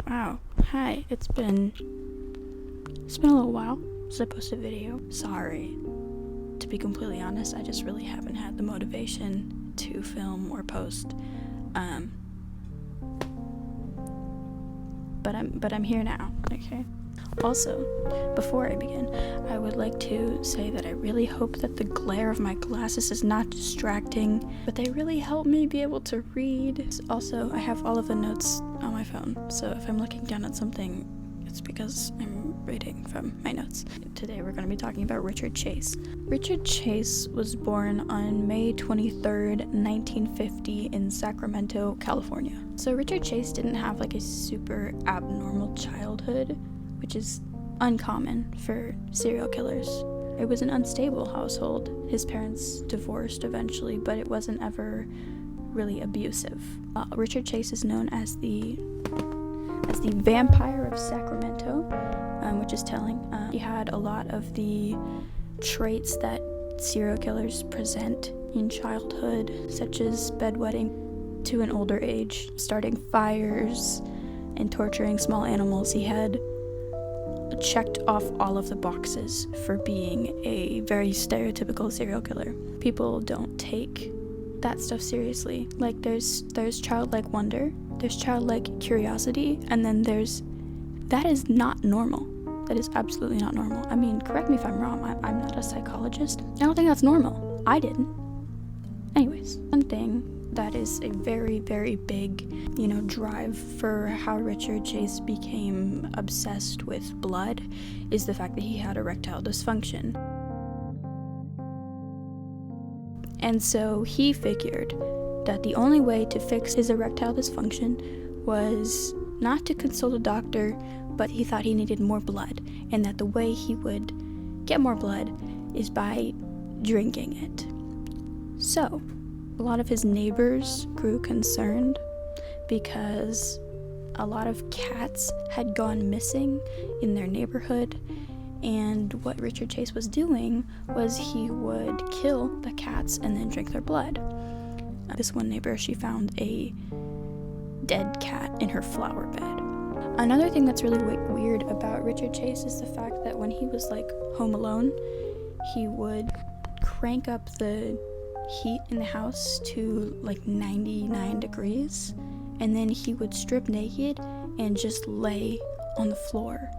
Wow. Hi. It's been a little while since I posted a video. Sorry. To be completely honest, I just really haven't had the motivation to film or post. But I'm here now, okay? Also, before I begin, I would like to say that I really hope that the glare of my glasses is not distracting, but they really help me be able to read. Also, I have all of the notes on my phone, so if I'm looking down at something, it's because I'm reading from my notes. Today we're going to be talking about Richard Chase. Richard Chase was born on May 23rd, 1950 in Sacramento, California. So Richard Chase didn't have like a super abnormal childhood, which is uncommon for serial killers. It was an unstable household. His parents divorced eventually, but it wasn't ever really abusive. Richard Chase is known as the vampire of Sacramento, which is telling. He had a lot of the traits that serial killers present in childhood, such as bedwetting to an older age, starting fires, and torturing small animals. He had checked off all of the boxes for being a very stereotypical serial killer. People don't take that stuff seriously. Like there's childlike wonder, there's childlike curiosity, and then that is not normal. That is absolutely not normal. I mean, correct me if I'm wrong, I'm not a psychologist. I don't think that's normal. I didn't. Anyways, one thing that is a very, very big, drive for how Richard Chase became obsessed with blood is the fact that he had erectile dysfunction. And so he figured that the only way to fix his erectile dysfunction was not to consult a doctor, but he thought he needed more blood, and that the way he would get more blood is by drinking it. So, a lot of his neighbors grew concerned because a lot of cats had gone missing in their neighborhood, and what Richard Chase was doing was he would kill the cats and then drink their blood. This one neighbor, she found a dead cat in her flower bed. Another thing that's really weird about Richard Chase is the fact that when he was home alone, he would crank up the heat in the house to 99 degrees, and then he would strip naked and just lay on the floor.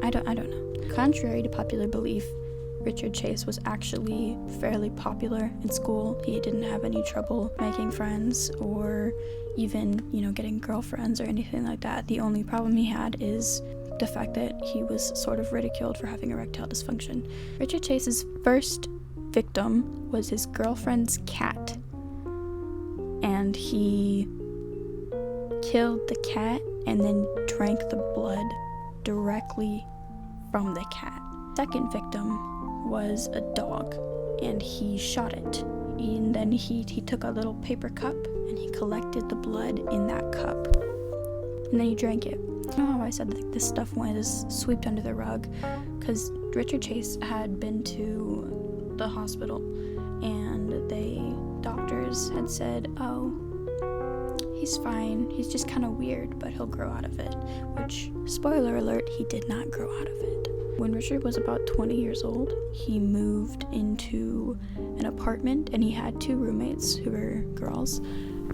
I don't know. Contrary to popular belief, Richard Chase was actually fairly popular in school. He didn't have any trouble making friends or even, getting girlfriends or anything like that. The only problem he had is the fact that he was sort of ridiculed for having erectile dysfunction. Richard Chase's first victim was his girlfriend's cat, and he killed the cat and then drank the blood directly from the cat. Second victim was a dog, and he shot it, and then he took a little paper cup and he collected the blood in that cup, and then he drank it. You know how I said that this stuff was swept under the rug? Because Richard Chase had been to the hospital, and doctors had said, oh, he's fine, he's just kind of weird, but he'll grow out of it. Which, spoiler alert, he did not grow out of it. When Richard was about 20 years old, he moved into an apartment, and he had two roommates who were girls,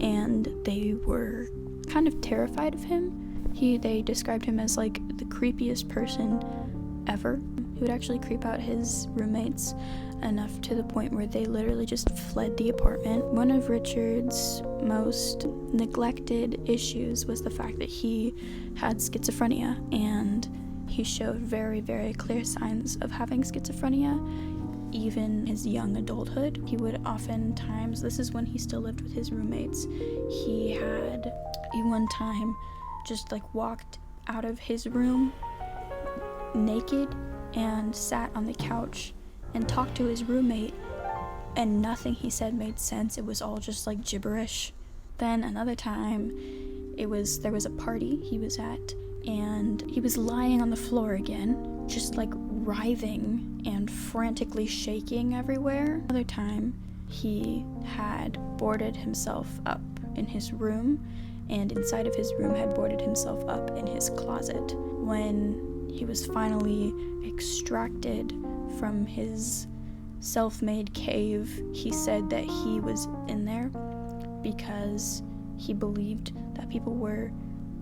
and they were kind of terrified of him. They described him as the creepiest person ever. He would actually creep out his roommates enough to the point where they literally just fled the apartment. One of Richard's most neglected issues was the fact that he had schizophrenia, and he showed very, very clear signs of having schizophrenia even in his young adulthood. He would oftentimes, this is when he still lived with his roommates, he one time just walked out of his room naked and sat on the couch and talked to his roommate, and nothing he said made sense. It was all just gibberish. Then another time, there was a party he was at, and he was lying on the floor again, just writhing and frantically shaking everywhere. Another time, he had boarded himself up in his room and inside of his room had boarded himself up in his closet. When he was finally extracted from his self-made cave, he said that he was in there because he believed that people were,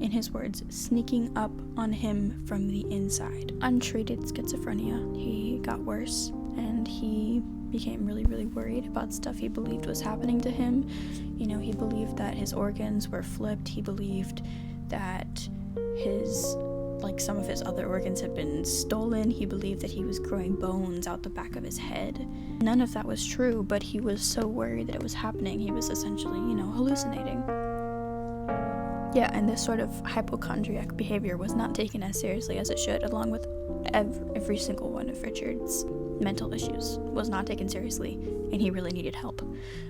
in his words, sneaking up on him from the inside. Untreated schizophrenia, he got worse, and he became really, really worried about stuff he believed was happening to him. You know, he believed that his organs were flipped. He believed that some of his other organs had been stolen. He believed that he was growing bones out the back of his head. None of that was true, but he was so worried that it was happening. He was essentially, hallucinating. Yeah, and this sort of hypochondriac behavior was not taken as seriously as it should, along with every single one of Richard's mental issues was not taken seriously, and he really needed help.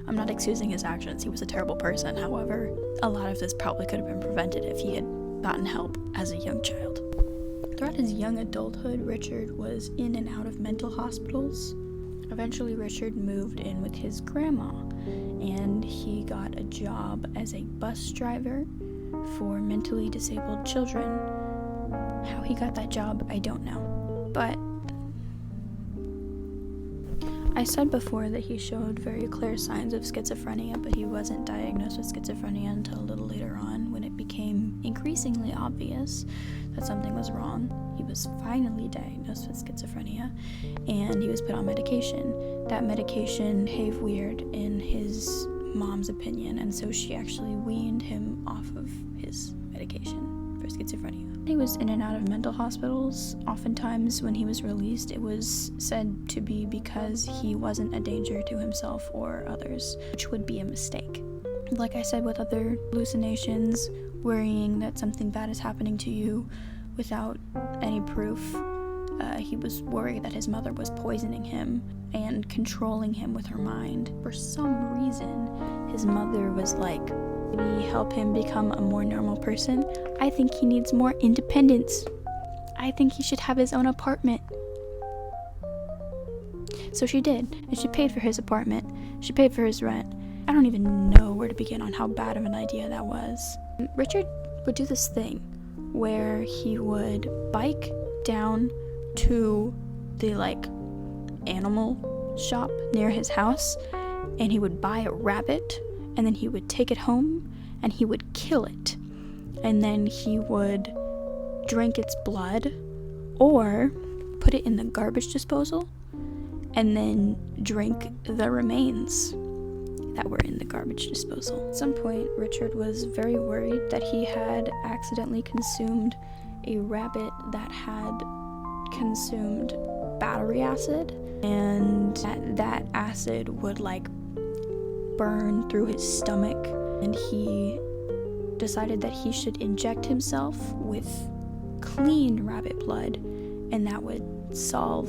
I'm not excusing his actions. He was a terrible person. However, a lot of this probably could have been prevented if he had gotten help as a young child. Throughout his young adulthood, Richard was in and out of mental hospitals. Eventually, Richard moved in with his grandma, and he got a job as a bus driver for mentally disabled children. How he got that job, I don't know. But I said before that he showed very clear signs of schizophrenia, but he wasn't diagnosed with schizophrenia until a little later on, when it became increasingly obvious that something was wrong. He was finally diagnosed with schizophrenia, and he was put on medication. That medication behaved weird in his mom's opinion, and so she actually weaned him off of his medication for schizophrenia. He was in and out of mental hospitals. Oftentimes when he was released, it was said to be because he wasn't a danger to himself or others, which would be a mistake. Like I said with other hallucinations, worrying that something bad is happening to you without any proof. He was worried that his mother was poisoning him and controlling him with her mind. For some reason, his mother was like, maybe help him become a more normal person. I think he needs more independence. I think he should have his own apartment. So she did, and she paid for his apartment. She paid for his rent. I don't even know where to begin on how bad of an idea that was. Richard would do this thing where he would bike down to the animal shop near his house, and he would buy a rabbit, and then he would take it home and he would kill it, and then he would drink its blood or put it in the garbage disposal and then drink the remains that were in the garbage disposal. At some point, Richard was very worried that he had accidentally consumed a rabbit that had consumed battery acid, and that acid would burn through his stomach, and he decided that he should inject himself with clean rabbit blood, and that would solve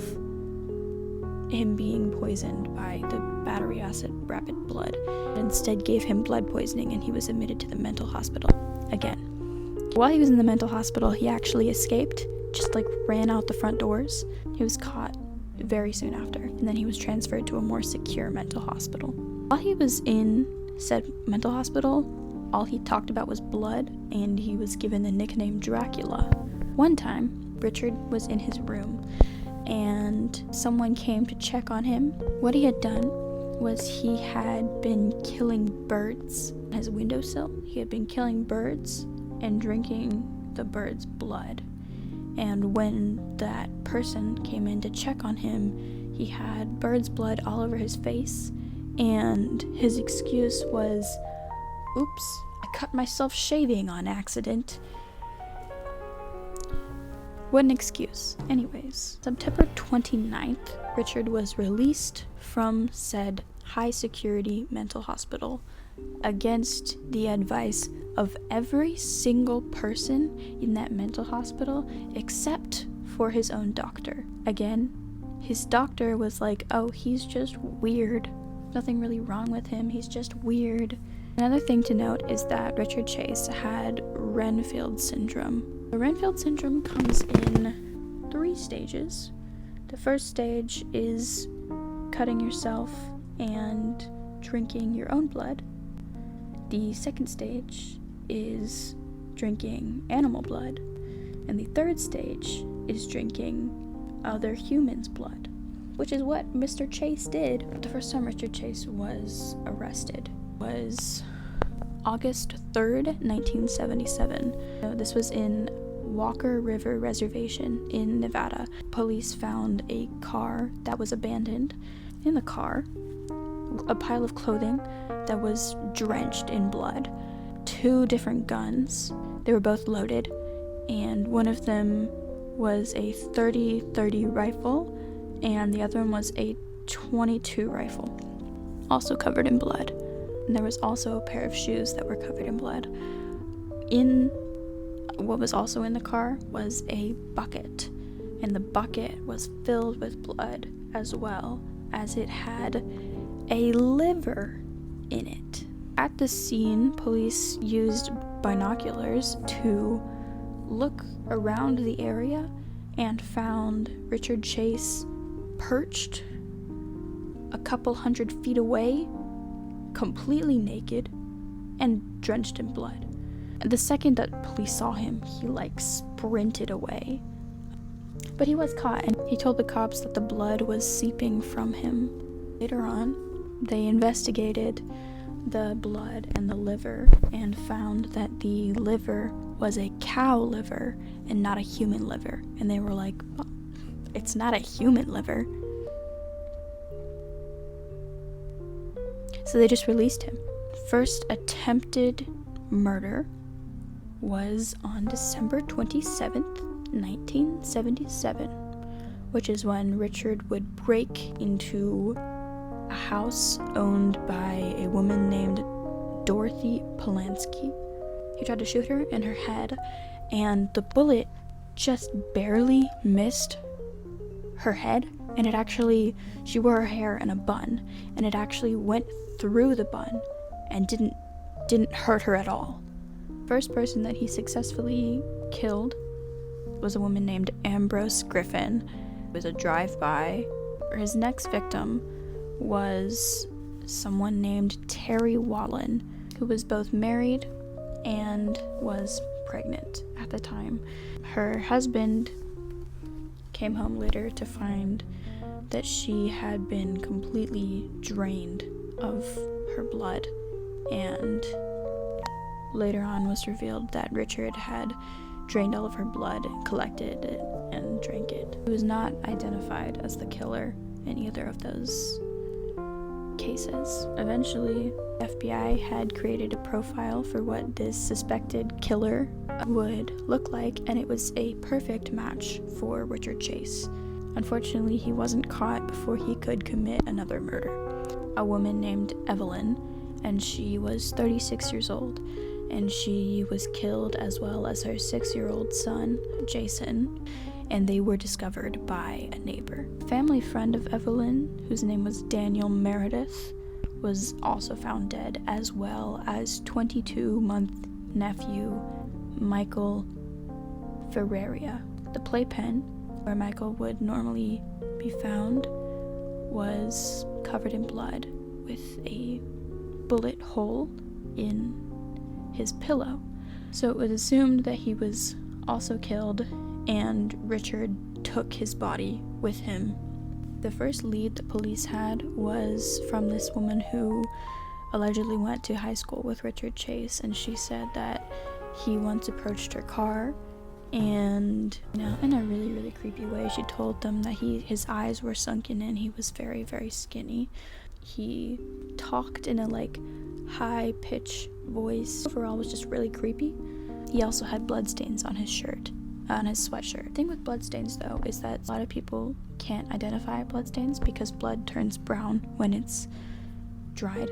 him being poisoned by the battery acid rabbit blood. Instead gave him blood poisoning, and he was admitted to the mental hospital again. While he was in the mental hospital, he actually escaped, just ran out the front doors. He was caught very soon after, and then he was transferred to a more secure mental hospital. While he was in said mental hospital, all he talked about was blood, and he was given the nickname Dracula. One time, Richard was in his room, and someone came to check on him. What he had done was he had been killing birds on his windowsill. He had been killing birds and drinking the birds' blood. And when that person came in to check on him, he had bird's blood all over his face, and his excuse was, "Oops, I cut myself shaving on accident." What an excuse. Anyways, September 29th, Richard was released from said high-security mental hospital against the advice of every single person in that mental hospital except for his own doctor. Again, his doctor was like, "Oh, he's just weird. Nothing really wrong with him. He's just weird." Another thing to note is that Richard Chase had Renfield syndrome. The Renfield syndrome comes in 3 stages. The first stage is cutting yourself and drinking your own blood. The second stage is drinking animal blood, and the third stage is drinking other humans' blood, which is what Mr. Chase did. The first time Richard Chase was arrested was August 3rd, 1977. This was in Walker River Reservation in Nevada. Police found a car that was abandoned. In the car, a pile of clothing that was drenched in blood, 2 different guns. They were both loaded, and one of them was a .30 rifle, and the other one was a .22 rifle, also covered in blood. And there was also a pair of shoes that were covered in blood. In what was also in the car was a bucket, and the bucket was filled with blood, as well as it had a liver in it. At the scene, police used binoculars to look around the area and found Richard Chase perched a couple hundred feet away, completely naked and drenched in blood. The second that police saw him, he sprinted away. But he was caught, and he told the cops that the blood was seeping from him. Later on, they investigated the blood and the liver and found that the liver was a cow liver and not a human liver. And they were like, well, it's not a human liver. So they just released him. First attempted murder was on December 27th, 1977, which is when Richard would break into a house owned by a woman named Dorothy Polanski. He tried to shoot her in her head, and the bullet just barely missed her head, and she wore her hair in a bun, and it actually went through the bun and didn't hurt her at all. First person that he successfully killed was a woman named Ambrose Griffin. It was a drive-by. His next victim was someone named Terry Wallen, who was both married and was pregnant at the time. Her husband came home later to find that she had been completely drained of her blood, and later on was revealed that Richard had drained all of her blood, collected it, and drank it. He was not identified as the killer in either of those cases. Eventually, the FBI had created a profile for what this suspected killer would look like, and it was a perfect match for Richard Chase. Unfortunately, he wasn't caught before he could commit another murder. A woman named Evelyn, and she was 36 years old, and she was killed, as well as her 6-year-old son, Jason, and they were discovered by a neighbor. A family friend of Evelyn, whose name was Daniel Meredith, was also found dead, as well as 22-month nephew Michael Ferreira. The playpen where Michael would normally be found was covered in blood, with a bullet hole in his pillow. So it was assumed that he was also killed, and Richard took his body with him. The first lead the police had was from this woman who allegedly went to high school with Richard Chase, and she said that he once approached her car, and in a really, really creepy way, she told them that his eyes were sunken in. He was very, very skinny. He talked in a high-pitched voice. Overall, was just really creepy. He also had bloodstains on his shirt, on his sweatshirt. The thing with bloodstains, though, is that a lot of people can't identify bloodstains because blood turns brown when it's dried.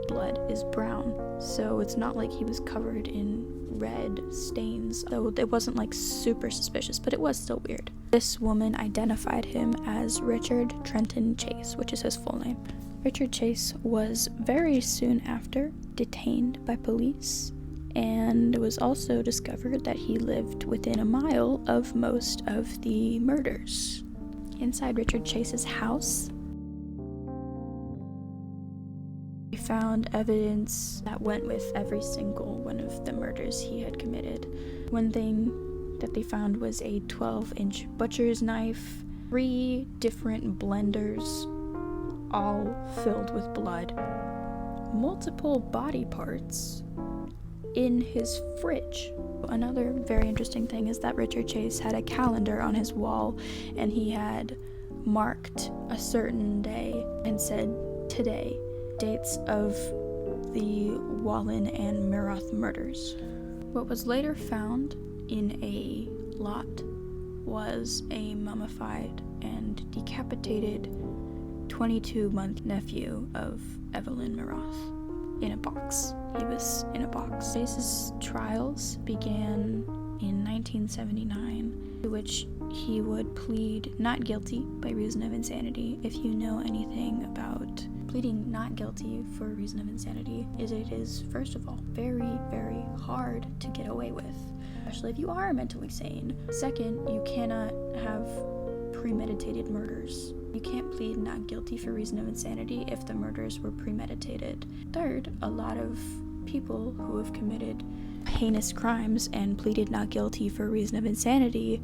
Blood is brown, so it's not like he was covered in red stains, though it wasn't super suspicious, but it was still weird. This woman identified him as Richard Trenton Chase, which is his full name. Richard Chase was very soon after detained by police, and it was also discovered that he lived within a mile of most of the murders. Inside Richard Chase's house, they found evidence that went with every single one of the murders he had committed. One thing that they found was a 12-inch butcher's knife, 3 different blenders, all filled with blood, multiple body parts in his fridge. Another very interesting thing is that Richard Chase had a calendar on his wall, and he had marked a certain day and said today, dates of the Wallen and Miroth murders. What was later found in a lot was a mummified and decapitated 22-month nephew of Evelyn Miroth in a box. He was in a box. Chase's trials began in 1979, to which he would plead not guilty by reason of insanity. If you know anything about pleading not guilty for a reason of insanity, it is, first of all, very, very hard to get away with, especially if you are mentally sane. Second, you cannot have premeditated murders. You can't plead not guilty for reason of insanity if the murders were premeditated. Third, a lot of people who have committed heinous crimes and pleaded not guilty for reason of insanity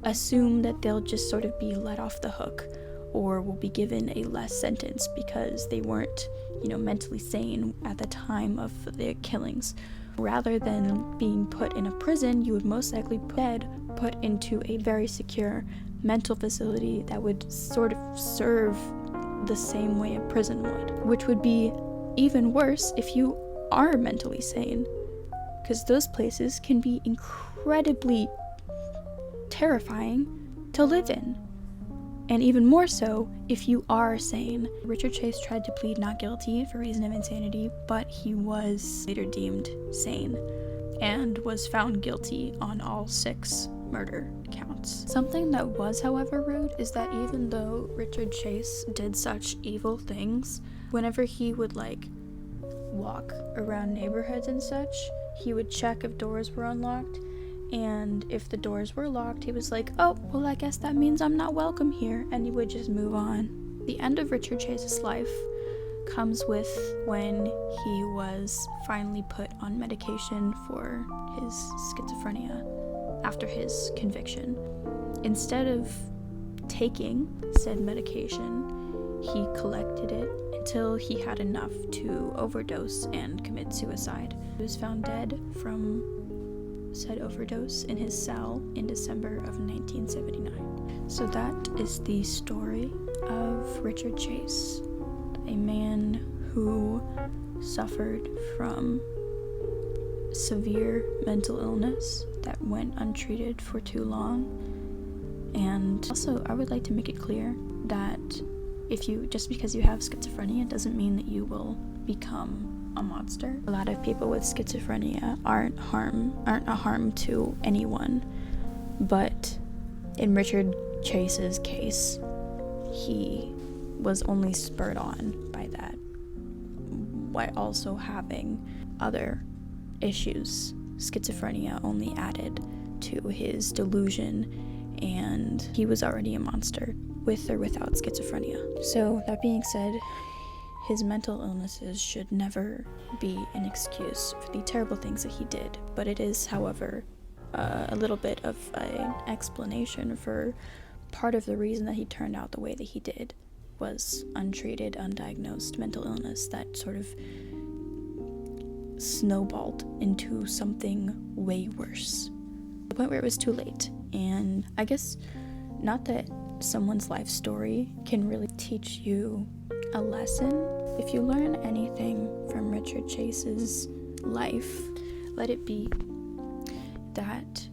assume that they'll just sort of be let off the hook or will be given a less sentence because they weren't, mentally sane at the time of their killings. Rather than being put in a prison, you would most likely put into a very secure mental facility that would sort of serve the same way a prison would, which would be even worse if you are mentally sane, because those places can be incredibly terrifying to live in, and even more so if you are sane. Richard Chase tried to plead not guilty for reason of insanity, but he was later deemed sane and was found guilty on all 6 murder counts. Something that was, however, rude is that even though Richard Chase did such evil things, whenever he would walk around neighborhoods and such, he would check if doors were unlocked, and if the doors were locked, he was like, oh, well, I guess that means I'm not welcome here, and he would just move on. The end of Richard Chase's life comes with when he was finally put on medication for his schizophrenia after his conviction. Instead of taking said medication, he collected it until he had enough to overdose and commit suicide. He was found dead from said overdose in his cell in December of 1979. So that is the story of Richard Chase, a man who suffered from severe mental illness that went untreated for too long. And also, I would like to make it clear that just because you have schizophrenia doesn't mean that you will become a monster. A lot of people with schizophrenia aren't a harm to anyone, but in Richard Chase's case, he was only spurred on by that, while also having other issues. Schizophrenia only added to his delusion, and he was already a monster, with or without schizophrenia. So, that being said, his mental illnesses should never be an excuse for the terrible things that he did, but it is, however, a little bit of an explanation for part of the reason that he turned out the way that he did was untreated, undiagnosed mental illness that sort of snowballed into something way worse. The point where it was too late. And I guess not that someone's life story can really teach you a lesson. If you learn anything from Richard Chase's life, let it be that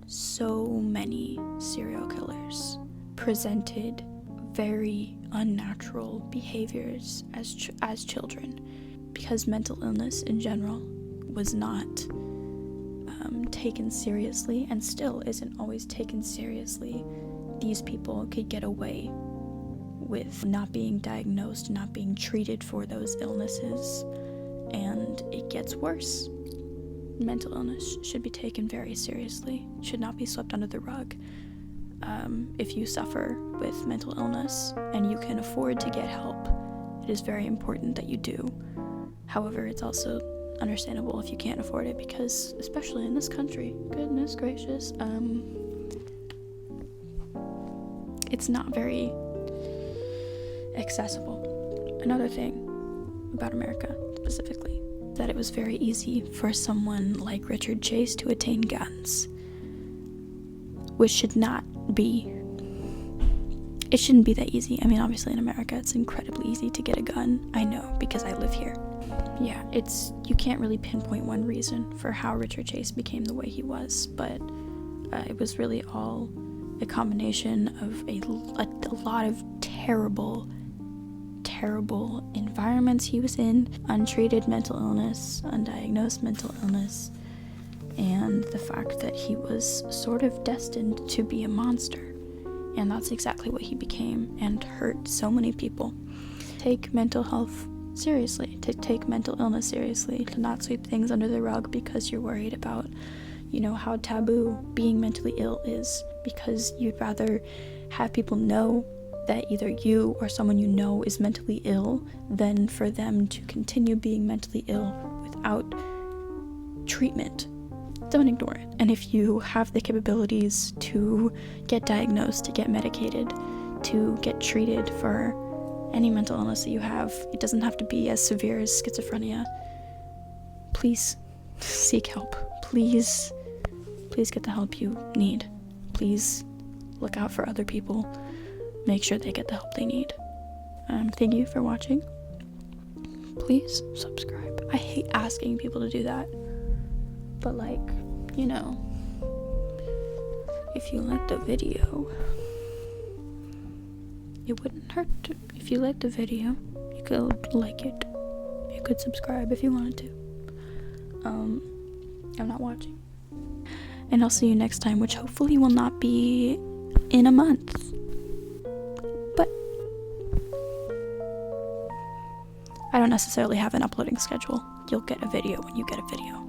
so many serial killers presented very unnatural behaviors as children, because mental illness in general was not taken seriously, and still isn't always taken seriously. These people could get away with not being diagnosed, not being treated for those illnesses, and it gets worse. Mental illness should be taken very seriously, should not be swept under the rug. If you suffer with mental illness and you can afford to get help, it is very important that you do. However, it's also understandable if you can't afford it, because especially in this country, goodness gracious, it's not very accessible. Another thing about America specifically, that it was very easy for someone like Richard Chase to attain guns, which should not be. It shouldn't be that easy. I mean, obviously in America it's incredibly easy to get a gun. I know, because I live here. Yeah, you can't really pinpoint one reason for how Richard Chase became the way he was, but it was really all a combination of a lot of terrible environments he was in, untreated mental illness, undiagnosed mental illness, and the fact that he was sort of destined to be a monster. And that's exactly what he became, and hurt so many people. Take mental health seriously, to take mental illness seriously, to not sweep things under the rug because you're worried about, how taboo being mentally ill is, because you'd rather have people know that either you or someone you know is mentally ill than for them to continue being mentally ill without treatment. Don't ignore it. And if you have the capabilities to get diagnosed, to get medicated, to get treated for any mental illness that you have, it doesn't have to be as severe as schizophrenia. Please seek help. Please get the help you need. Please look out for other people. Make sure they get the help they need. Thank you for watching. Please subscribe. I hate asking people to do that. But if you liked the video, it wouldn't hurt to. If you liked the video, you could like it. You could subscribe if you wanted to. I'm not watching. And I'll see you next time, which hopefully will not be in a month. But I don't necessarily have an uploading schedule. You'll get a video when you get a video.